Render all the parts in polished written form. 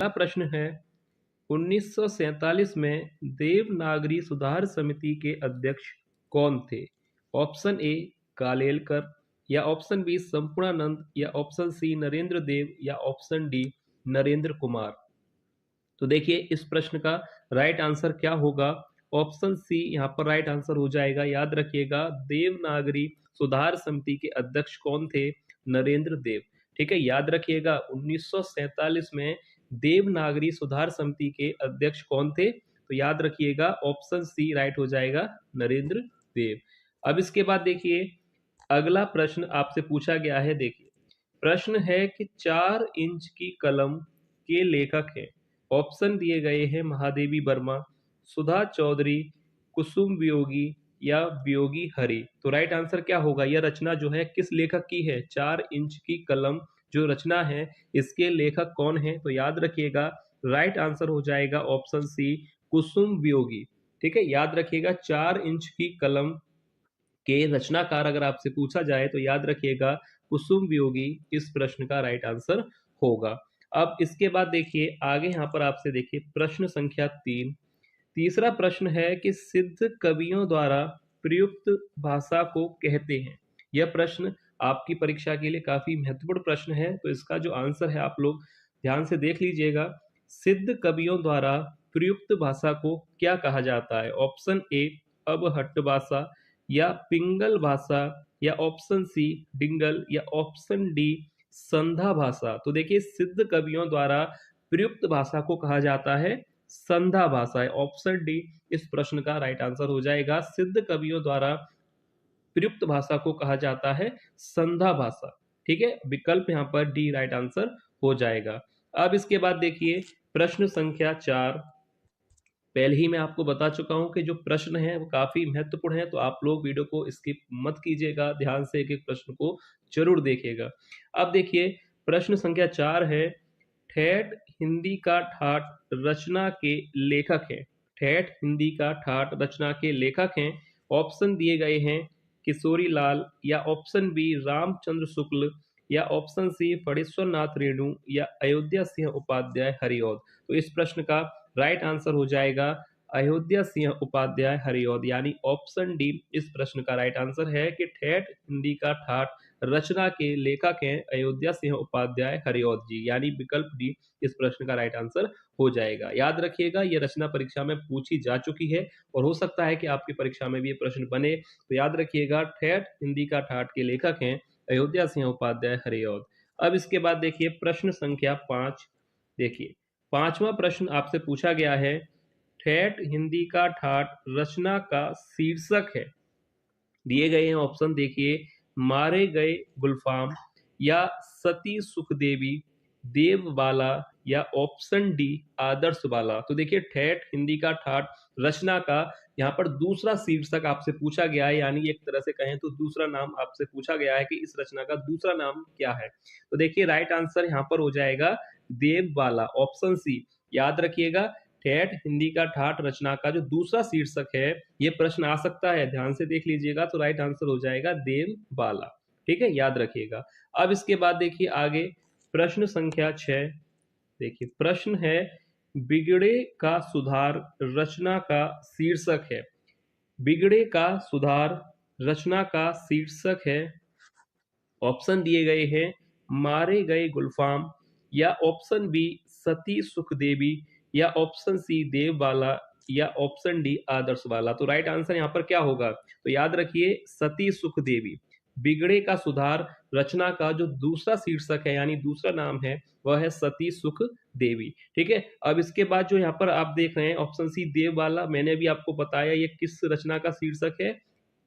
अगला प्रश्न है 1947 में देवनागरी सुधार समिति के अध्यक्ष कौन थे? ऑप्शन ए कालेलकर, या ऑप्शन बी संपूर्णानंद, या ऑप्शन सी नरेंद्र देव, या ऑप्शन डी नरेंद्र कुमार। तो देखिए इस प्रश्न का राइट आंसर क्या होगा? ऑप्शन सी यहाँ पर राइट आंसर हो जाएगा। याद रखिएगा, देवनागरी सुधार समिति के अध्यक्ष कौन थे? नरेंद्र देव। ठीक है, याद रखिएगा 1947 में देवनागरी सुधार समिति के अध्यक्ष कौन थे? तो याद रखिएगा ऑप्शन सी राइट हो जाएगा, नरेंद्र देव। अब इसके बाद देखिए अगला प्रश्न आपसे पूछा गया है। देखिए प्रश्न है कि 4 इंच की कलम के लेखक हैं। ऑप्शन दिए गए हैं महादेवी वर्मा, सुधा चौधरी, कुसुम वियोगी, या वियोगी हरि। तो राइट आंसर क्या होगा? यह रचना जो है किस लेखक की है? 4 इंच की कलम जो रचना है इसके लेखक कौन है? तो याद रखिएगा राइट आंसर हो जाएगा ऑप्शन सी कुसुम वियोगी। ठीक है, याद रखिएगा 4 इंच की कलम के रचनाकार अगर आपसे पूछा जाए तो याद रखिएगा कुसुम वियोगी इस प्रश्न का राइट आंसर होगा। अब इसके बाद देखिए आगे यहाँ पर आपसे देखिए प्रश्न संख्या 3। तीसरा प्रश्न है कि सिद्ध कवियों द्वारा प्रयुक्त भाषा को कहते हैं। यह प्रश्न आपकी परीक्षा के लिए काफी महत्वपूर्ण प्रश्न है, तो इसका जो आंसर है आप लोग ध्यान से देख लीजिएगा। सिद्ध कवियों द्वारा प्रयुक्त भाषा को क्या कहा जाता है? ऑप्शन ए अबहट्ट भाषा, या पिंगल भाषा, या ऑप्शन सी डिंगल, या ऑप्शन डी संधा भाषा। तो देखिए सिद्ध कवियों द्वारा प्रयुक्त भाषा को कहा जाता है संधा भाषा है। ऑप्शन डी इस प्रश्न का राइट आंसर हो जाएगा। सिद्ध कवियों द्वारा प्रयुक्त भाषा को कहा जाता है संधा भाषा। ठीक है, विकल्प यहाँ पर डी राइट आंसर हो जाएगा। अब इसके बाद देखिए प्रश्न संख्या 4। पहले ही मैं आपको बता चुका हूं कि जो प्रश्न है वो काफी महत्वपूर्ण है, तो आप लोग वीडियो को स्किप मत कीजिएगा, ध्यान से एक एक प्रश्न को जरूर देखिएगा। अब देखिए प्रश्न संख्या 4 है, ठेठ हिंदी का ठाठ रचना के लेखक हैं। ठेठ हिंदी का ठाठ रचना के लेखक हैं। ऑप्शन दिए गए हैं किशोरी लाल, या ऑप्शन बी रामचंद्र शुक्ल, या ऑप्शन सी फणीश्वर नाथ रेणु, या अयोध्या सिंह उपाध्याय हरिऔध। तो इस प्रश्न का राइट आंसर हो जाएगा अयोध्या सिंह उपाध्याय हरिऔध, यानी ऑप्शन डी इस प्रश्न का राइट आंसर है कि ठेठ हिंदी का ठाठ रचना के लेखक हैं अयोध्या सिंह उपाध्याय हरिऔध जी, यानी विकल्प डी इस प्रश्न का राइट आंसर हो जाएगा। याद रखिएगा ये रचना परीक्षा में पूछी जा चुकी है और हो सकता है कि आपकी परीक्षा में भी ये प्रश्न बने, तो याद रखिएगा ठेठ हिंदी का ठाठ के लेखक हैं अयोध्या सिंह उपाध्याय हरिऔध। अब इसके बाद देखिए प्रश्न संख्या 5। देखिए पांचवा प्रश्न आपसे पूछा गया है, ठेठ हिंदी का ठाठ रचना का शीर्षक है। दिए गए हैं ऑप्शन देखिए, मारे गए गुलफाम, या सती सुखदेवी, देवबाला, या ऑप्शन डी आदर्श बाला। तो देखिए ठेठ हिंदी का ठाठ रचना का यहाँ पर दूसरा शीर्षक आपसे पूछा गया है, यानी एक तरह से कहें तो दूसरा नाम आपसे पूछा गया है कि इस रचना का दूसरा नाम क्या है। तो देखिए राइट आंसर यहाँ पर हो जाएगा देवबाला, ऑप्शन सी। याद रखिएगा ठेठ हिंदी का ठाठ रचना का जो दूसरा शीर्षक है, ये प्रश्न आ सकता है, ध्यान से देख लीजिएगा, तो राइट आंसर हो जाएगा देवबाला। ठीक है, याद रखिएगा। अब इसके बाद देखिए आगे प्रश्न संख्या 6। देखिए प्रश्न है, बिगड़े का सुधार रचना का शीर्षक है। बिगड़े का सुधार रचना का शीर्षक है। ऑप्शन दिए गए हैं मारे गए गुलफाम, या ऑप्शन बी सती सुखदेवी, या ऑप्शन सी देवबाला, या ऑप्शन डी आदर्श वाला। तो राइट आंसर यहाँ पर क्या होगा? तो याद रखिए सती सुखदेवी। बिगड़े का सुधार रचना का जो दूसरा शीर्षक है यानी दूसरा नाम है वह है सती सुख देवी। ठीक है, अब इसके बाद जो यहाँ पर आप देख रहे हैं ऑप्शन सी देवबाला, मैंने भी आपको बताया ये किस रचना का शीर्षक है?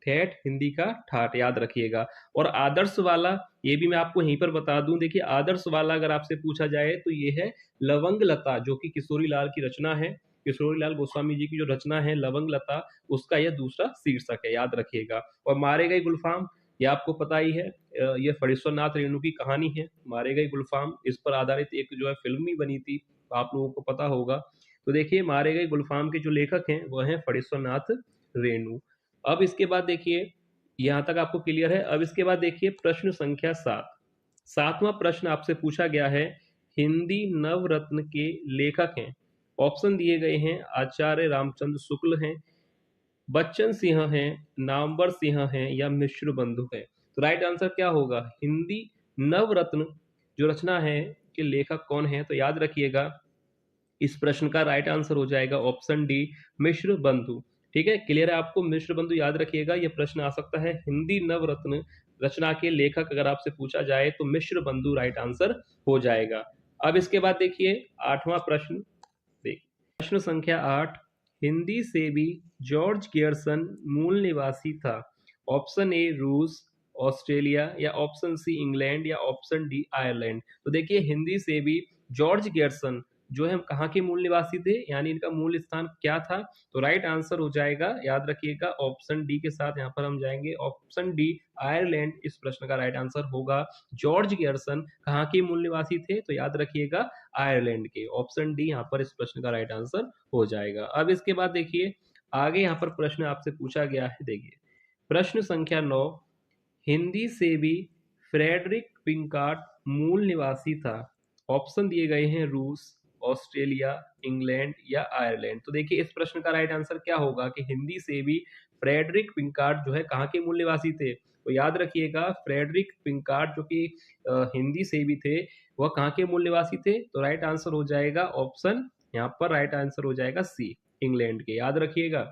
ठेठ हिंदी का ठाठ, याद रखिएगा। और आदर्श वाला ये भी मैं आपको यहीं पर बता दूं, देखिए आदर्श वाला अगर आपसे पूछा जाए तो ये है लवंग लता, जो कि किशोरी लाल की रचना है। किशोरी लाल गोस्वामी जी की जो रचना है लवंग लता, उसका यह दूसरा शीर्षक है, याद रखिएगा। और मारे गए गुलफाम, ये आपको पता ही है, ये फणीश्वर नाथ रेणु की कहानी है मारे गए गुलफाम। इस पर आधारित एक जो है फिल्म भी बनी थी, तो आप लोगों को पता होगा। तो देखिए मारे गए गुलफाम के जो लेखक हैं वह हैं फणीश्वर नाथ रेणु। अब इसके बाद देखिए यहां तक आपको क्लियर है। अब इसके बाद देखिए प्रश्न संख्या 7। सातवां प्रश्न आपसे पूछा गया है, हिंदी नवरत्न के लेखक हैं? ऑप्शन दिए गए हैं, आचार्य रामचंद्र शुक्ल हैं, बच्चन सिंह हैं, नामवर सिंह हैं या मिश्र बंधु हैं। तो राइट आंसर क्या होगा? हिंदी नवरत्न जो रचना है के लेखक कौन है? तो याद रखिएगा, इस प्रश्न का राइट आंसर हो जाएगा ऑप्शन डी, मिश्र बंधु। ठीक है, क्लियर है आपको? मिश्र बंधु याद रखिएगा, यह प्रश्न आ सकता है। हिंदी नवरत्न रचना के लेखक अगर आपसे पूछा जाए तो मिश्र बंधु राइट आंसर हो जाएगा। अब इसके बाद देखिए 8वां प्रश्न। देखिए प्रश्न संख्या 8, हिंदी से भी जॉर्ज गियर्सन मूल निवासी था? ऑप्शन ए रूस, ऑस्ट्रेलिया या ऑप्शन सी इंग्लैंड या ऑप्शन डी आयरलैंड। तो देखिए हिंदी से भी जॉर्ज गियर्सन जो है कहाँ के मूल निवासी थे, यानी इनका मूल स्थान क्या था? तो राइट आंसर हो जाएगा, याद रखिएगा, ऑप्शन डी के साथ यहाँ पर हम जाएंगे, ऑप्शन डी आयरलैंड इस प्रश्न का राइट आंसर होगा। जॉर्ज गियर्सन कहाँ के मूल निवासी थे? तो याद रखिएगा आयरलैंड के, ऑप्शन डी यहाँ पर इस प्रश्न का राइट आंसर हो जाएगा। अब इसके बाद देखिए आगे यहाँ पर प्रश्न आपसे पूछा गया है। देखिए प्रश्न संख्या 9, हिंदी से भी फ्रेडरिक पिंकार्ट मूल निवासी था? ऑप्शन दिए गए हैं रूस, ऑस्ट्रेलिया, इंग्लैंड या आयरलैंड। तो देखिए इस प्रश्न का राइट आंसर क्या होगा कि हिंदी से भी फ्रेडरिक पिंकार्ट जो है कहाँ के मूल निवासी थे? तो याद रखिएगा फ्रेडरिक पिंकार्ट जो कि हिंदी से भी थे, वह कहाँ के मूल निवासी थे? तो राइट आंसर हो जाएगा ऑप्शन, यहाँ पर राइट आंसर हो जाएगा सी, इंग्लैंड के। याद रखिएगा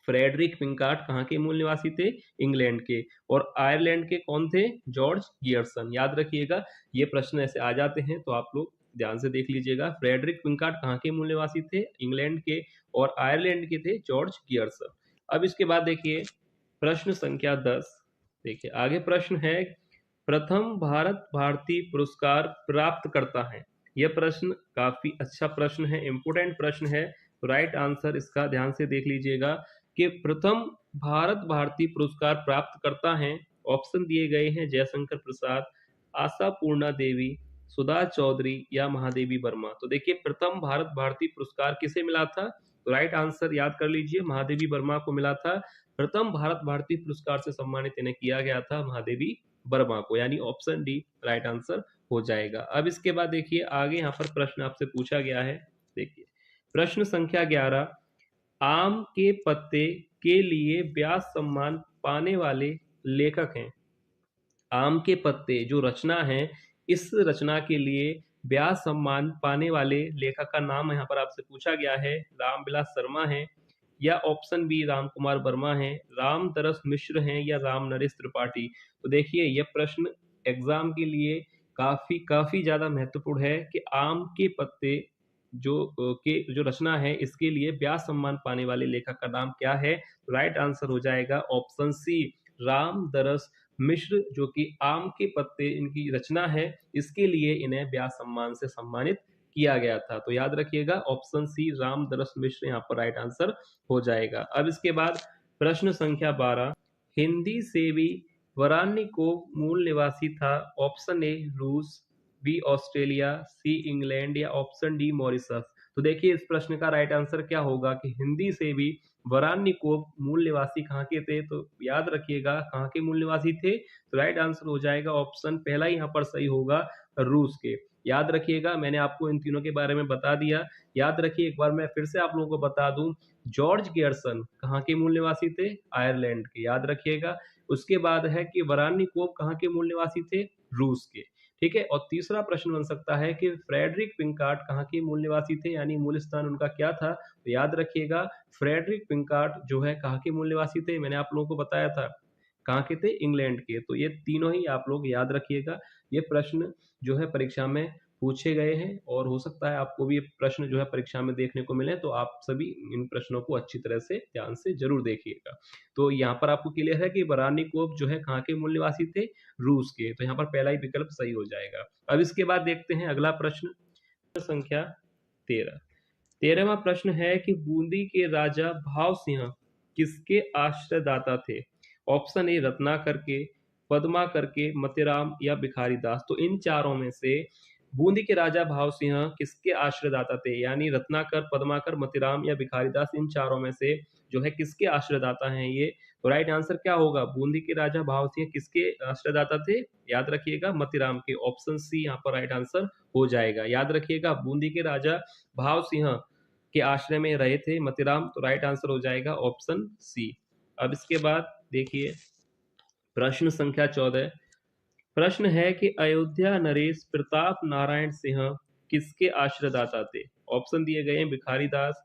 फ्रेडरिक पिंकार्ट कहाँ के मूल निवासी थे? इंग्लैंड के। और आयरलैंड के कौन थे? George Gierson. याद रखिएगा ये प्रश्न ऐसे आ जाते हैं तो आप लोग ध्यान से देख लीजिएगा। फ्रेडरिक पिंकार्ट कहाँ के मूल निवासी थे? इंग्लैंड के। और आयरलैंड के थे जॉर्ज गियर्सन। अब इसके बाद देखिए प्रश्न संख्या 10। देखिए आगे प्रश्न है, प्रथम भारत भारती पुरस्कार प्राप्त करता है? यह प्रश्न काफी अच्छा प्रश्न है, इंपोर्टेंट प्रश्न है। राइट आंसर इसका ध्यान से देख लीजिएगा कि प्रथम भारत भारती पुरस्कार प्राप्त करता है। ऑप्शन दिए गए हैं जयशंकर प्रसाद, आशा पूर्णा देवी, सुधा चौधरी या महादेवी वर्मा। तो देखिए प्रथम भारत भारती पुरस्कार किसे मिला था? तो राइट आंसर याद कर लीजिए, महादेवी वर्मा को मिला था। प्रथम भारत भारती पुरस्कार से सम्मानित इन्हें किया गया था महादेवी वर्मा को, यानी ऑप्शन डी राइट आंसर हो जाएगा। अब इसके बाद देखिए आगे यहाँ पर प्रश्न आपसे पूछा गया है। देखिए प्रश्न संख्या 11, आम के पत्ते के लिए व्यास सम्मान पाने वाले लेखक हैं? आम के पत्ते जो रचना है, इस रचना के लिए व्यास सम्मान पाने वाले लेखक का नाम यहाँ पर आपसे पूछा गया है। रामविलास शर्मा है या ऑप्शन बी राम कुमार वर्मा है, राम तरस मिश्र हैं या राम नरेश त्रिपाठी। तो देखिए यह प्रश्न एग्जाम के लिए काफी काफी ज्यादा महत्वपूर्ण है कि आम के पत्ते जो रचना है इसके लिए व्यास सम्मान पाने वाले लेखक का नाम क्या है? राइट आंसर हो जाएगा ऑप्शन सी, राम दरस मिश्र, जो कि आम के पत्ते इनकी रचना है, इसके लिए इन्हें व्यास सम्मान से सम्मानित किया गया था। तो याद रखिएगा ऑप्शन सी राम दरस मिश्र यहाँ पर राइट आंसर हो जाएगा। अब इसके बाद प्रश्न संख्या 12, हिंदी से भी वरान्नी को मूल निवासी था? ऑप्शन ए रूस, बी ऑस्ट्रेलिया, सी इंग्लैंड या ऑप्शन डी मॉरिशस। तो देखिए इस प्रश्न का राइट आंसर क्या होगा कि हिंदी से भी वरान्नी को मूल निवासी कहाँ के थे? तो याद रखिएगा कहाँ के मूल निवासी थे? तो राइट आंसर हो जाएगा ऑप्शन पहला यहाँ पर सही होगा, रूस के। याद रखिएगा मैंने आपको इन तीनों के बारे में बता दिया। याद रखिए एक बार मैं फिर से आप लोगों को बता दूं, जॉर्ज गियर्सन कहाँ के मूल निवासी थे? आयरलैंड के। याद रखिएगा। उसके बाद है कि वरान्नी कोब कहाँ के मूल निवासी थे? रूस के। ठीक है, और तीसरा प्रश्न बन सकता है कि फ्रेडरिक पिंकार्ट कहाँ के मूल निवासी थे, यानी मूल स्थान उनका क्या था? तो याद रखिएगा फ्रेडरिक पिंकार्ट जो है कहाँ के मूल निवासी थे? मैंने आप लोगों को बताया था कहाँ के थे? इंग्लैंड के। तो ये तीनों ही आप लोग याद रखिएगा। ये प्रश्न जो है परीक्षा में पूछे गए हैं और हो सकता है आपको भी ये प्रश्न जो है परीक्षा में देखने को मिले, तो आप सभी इन प्रश्नों को अच्छी तरह से ध्यान से जरूर देखिएगा। तो यहाँ पर आपको क्लियर है कि बरानी कोब जो है कहाँ के मूल निवासी थे? रूस के। तो यहाँ पर पहला ही विकल्प सही हो जाएगा। अब इसके बाद देखते हैं अगला प्रश्न संख्या 13। 13वां प्रश्न है कि बूंदी के राजा भाव सिंह किसके आश्रयदाता थे? ऑप्शन ए रत्नाकर के, पद्माकर के, मतेराम या भिखारी दास। तो इन चारों में से बूंदी के राजा भाव सिंह किसके आश्रयदाता थे? यानी रत्नाकर, पद्माकर, मोतीराम या भिखारीदास, इन चारों में से जो है किसके आश्रयदाता हैं ये? तो राइट आंसर क्या होगा? बूंदी के राजा भाव सिंह किसके आश्रयदाता थे? याद रखिएगा मतीराम के। ऑप्शन सी यहाँ पर राइट आंसर हो जाएगा। याद रखिएगा बूंदी के राजा भाव सिंह के आश्रय में रहे थे मतीराम, तो राइट आंसर हो जाएगा ऑप्शन सी। अब इसके बाद देखिए प्रश्न संख्या 14। प्रश्न है कि अयोध्या नरेश प्रताप नारायण सिंह किसके आश्रयदाता थे? ऑप्शन दिए गए हैं भिखारी दास,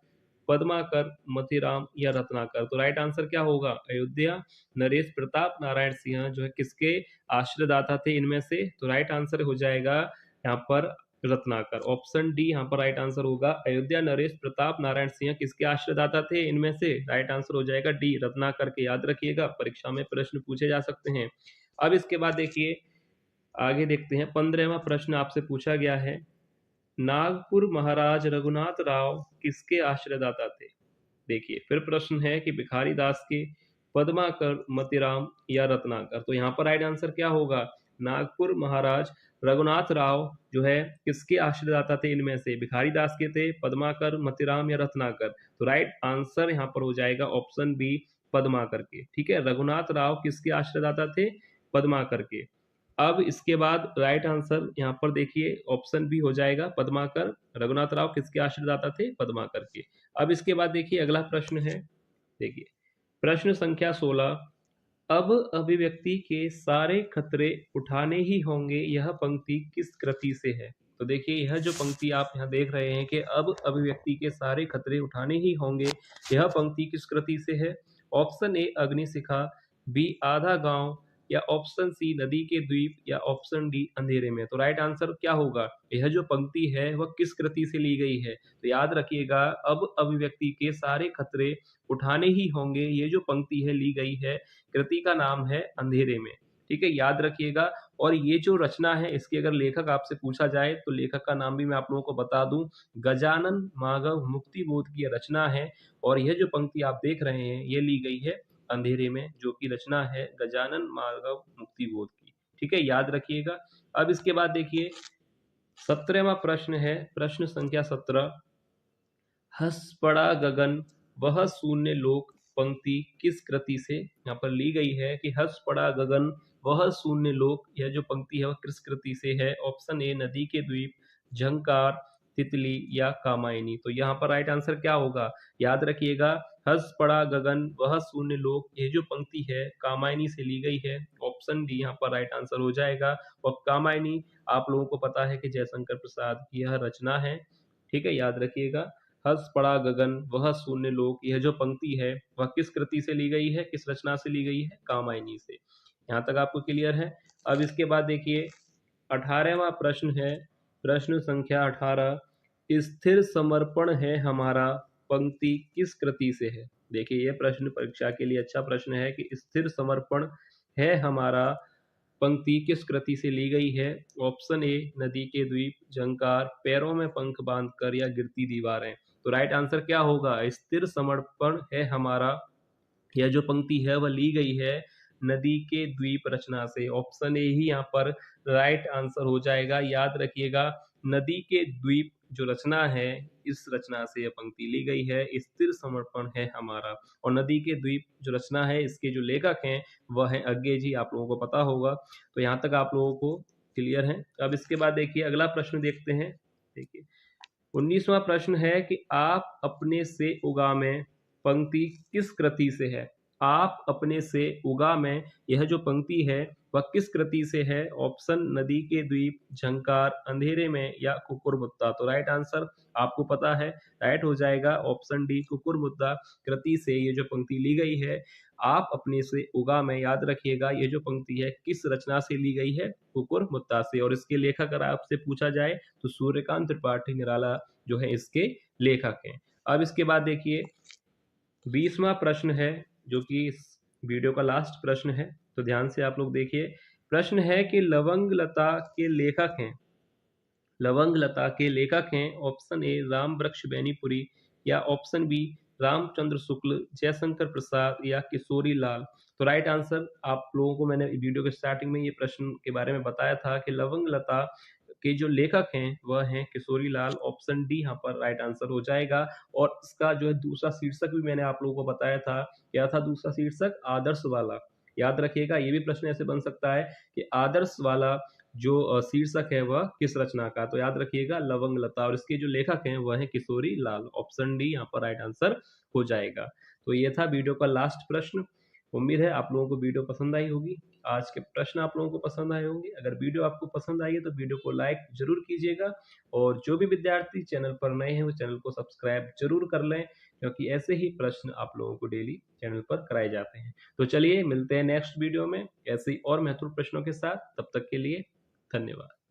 पद्माकर, मतीराम या रत्नाकर। तो राइट आंसर क्या होगा? अयोध्या नरेश प्रताप नारायण सिंह जो है किसके आश्रयदाता थे इनमें से? तो राइट आंसर हो जाएगा यहाँ पर रत्नाकर। ऑप्शन डी यहाँ पर राइट आंसर होगा। अयोध्या नरेश प्रताप नारायण सिंह किसके आश्रयदाता थे इनमें से? राइट आंसर हो जाएगा डी, रत्नाकर के। याद रखिएगा परीक्षा में प्रश्न पूछे जा सकते हैं। अब इसके बाद देखिए आगे देखते हैं 15वां प्रश्न आपसे पूछा गया है, नागपुर महाराज रघुनाथ राव किसके आश्रयदाता थे? देखिए फिर प्रश्न है कि भिखारी दास के, पद्माकर, मतीराम या रत्नाकर। तो यहाँ पर राइट आंसर क्या होगा? नागपुर महाराज रघुनाथ राव जो है किसके आश्रयदाता थे इनमें से? भिखारी दास के थे, पद्माकर, मतीराम या रत्नाकर। तो राइट आंसर यहाँ पर हो जाएगा ऑप्शन बी, पद्माकर के। ठीक है, रघुनाथ राव किसके आश्रयदाता थे? पद्माकर के। अब इसके बाद राइट आंसर यहाँ पर देखिए ऑप्शन बी हो जाएगा, पद्माकर। रघुनाथ राव किसके आश्रयदाता थे? पद्माकर के। अब इसके बाद देखिए अगला प्रश्न है, देखिए प्रश्न संख्या 16। अब अभिव्यक्ति के सारे खतरे उठाने ही होंगे, यह पंक्ति किस कृति से है? तो देखिए यह जो पंक्ति आप यहाँ देख रहे हैं कि अब अभिव्यक्ति के सारे खतरे उठाने ही होंगे, यह पंक्ति किस कृति से है? ऑप्शन ए अग्निशिखा, बी आधा गांव, या ऑप्शन सी नदी के द्वीप, या ऑप्शन डी अंधेरे में। तो राइट आंसर क्या होगा? यह जो पंक्ति है वह किस कृति से ली गई है? तो याद रखिएगा अब अभिव्यक्ति के सारे खतरे उठाने ही होंगे, ये जो पंक्ति है ली गई है, कृति का नाम है अंधेरे में। ठीक है, याद रखिएगा। और ये जो रचना है इसके अगर लेखक आपसे पूछा जाए तो लेखक का नाम भी मैं आप लोगों को बता दूं, गजानन माधव मुक्तिबोध की रचना है। और यह जो पंक्ति आप देख रहे हैं ये ली गई है अंधेरे में, जो कि रचना है गजानन माधव मुक्तिबोध की। ठीक है, याद रखिएगा। अब इसके बाद देखिए 17वां प्रश्न है, प्रश्न संख्या 17। हंस पड़ा गगन वह शून्य लोक पंक्ति किस कृति से यहाँ पर ली गई है? कि हंस पड़ा गगन वह शून्य लोक, यह जो पंक्ति है वह किस कृति से है? ऑप्शन ए नदी के द्वीप, झंकार, तितली या कामायनी। तो यहाँ पर राइट आंसर क्या होगा? याद रखिएगा हंस पड़ा गगन वह शून्य लोक, ये जो पंक्ति है कामायनी से ली गई है। ऑप्शन डी यहाँ पर राइट आंसर हो जाएगा। और कामायनी आप लोगों को पता है कि जयशंकर प्रसाद की यह रचना है। ठीक है, याद रखिएगा हंस पड़ा गगन वह शून्य लोक, यह जो पंक्ति है वह किस कृति से ली गई है, किस रचना से ली गई है? कामायनी से। यहाँ तक आपको क्लियर है। अब इसके बाद देखिए 18वां प्रश्न है, प्रश्न संख्या 18। स्थिर समर्पण है हमारा पंक्ति किस कृति से है? देखिए यह प्रश्न परीक्षा के लिए अच्छा प्रश्न है कि स्थिर समर्पण है हमारा पंक्ति किस कृति से ली गई है? ऑप्शन ए नदी के द्वीप, झंकार, पैरों में पंख बांधकर, या गिरती दीवारें। तो राइट आंसर क्या होगा? स्थिर समर्पण है हमारा, यह जो पंक्ति है वह ली गई है नदी के द्वीप रचना से। ऑप्शन ए ही यहाँ पर राइट आंसर हो जाएगा। याद रखिएगा नदी के द्वीप जो रचना है इस रचना से यह पंक्ति ली गई है, स्थिर समर्पण है हमारा। और नदी के द्वीप जो रचना है इसके जो लेखक हैं वह है अज्ञे जी, आप लोगों को पता होगा। तो यहाँ तक आप लोगों को क्लियर है। अब इसके बाद देखिए अगला प्रश्न देखते हैं। देखिए 19वां प्रश्न है कि आप अपने से उगा में पंक्ति किस कृति से है? आप अपने से उगा में यह जो पंक्ति है वह किस कृति से है? ऑप्शन नदी के द्वीप, झंकार, अंधेरे में, या कुकुरमुत्ता। तो राइट आंसर आपको पता है, राइट हो जाएगा ऑप्शन डी, कुकुरमुत्ता कृति से ये जो पंक्ति ली गई है। आप अपने से उगा में, याद रखिएगा ये जो पंक्ति है किस रचना से ली गई है? कुकुरमुत्ता से। और इसके लेखक अगर आपसे पूछा जाए तो सूर्यकांत त्रिपाठी निराला जो है इसके लेखक हैं। अब इसके बाद देखिए 20वां प्रश्न है जो कि इस वीडियो का लास्ट प्रश्न है, तो ध्यान से आप लोग देखिए। प्रश्न है कि लवंग लता के लेखक हैं, लवंग लता के लेखक हैं ऑप्शन ए राम वृक्ष बेनीपुरी, या ऑप्शन बी रामचंद्र शुक्ल, जयशंकर प्रसाद, या किशोरी लाल। तो राइट आंसर आप लोगों को मैंने वीडियो के स्टार्टिंग में ये प्रश्न के बारे में बताया था कि लवंग लता के जो लेखक हैं वह हैं किशोरी लाल। ऑप्शन डी यहाँ पर राइट आंसर हो जाएगा। और इसका जो है दूसरा शीर्षक भी मैंने आप लोगों को बताया था। क्या था दूसरा शीर्षक? आदर्श वाला। याद रखिएगा, ये भी प्रश्न ऐसे बन सकता है कि आदर्श वाला जो शीर्षक है वह किस रचना का? तो याद रखिएगा लवंग लता। और इसके जो लेखक हैं वह हैं किशोरी लाल। ऑप्शन डी यहाँ पर राइट आंसर हो जाएगा। तो ये था वीडियो का लास्ट प्रश्न। उम्मीद है आप लोगों को वीडियो पसंद आई होगी। आज के प्रश्न आप लोगों को पसंद आए होंगे। अगर वीडियो आपको पसंद आई है तो वीडियो को लाइक जरूर कीजिएगा। और जो भी विद्यार्थी चैनल पर नए हैं वो चैनल को सब्सक्राइब जरूर कर लें, क्योंकि ऐसे ही प्रश्न आप लोगों को डेली चैनल पर कराए जाते हैं। तो चलिए मिलते हैं नेक्स्ट वीडियो में ऐसे ही और महत्वपूर्ण प्रश्नों के साथ। तब तक के लिए धन्यवाद।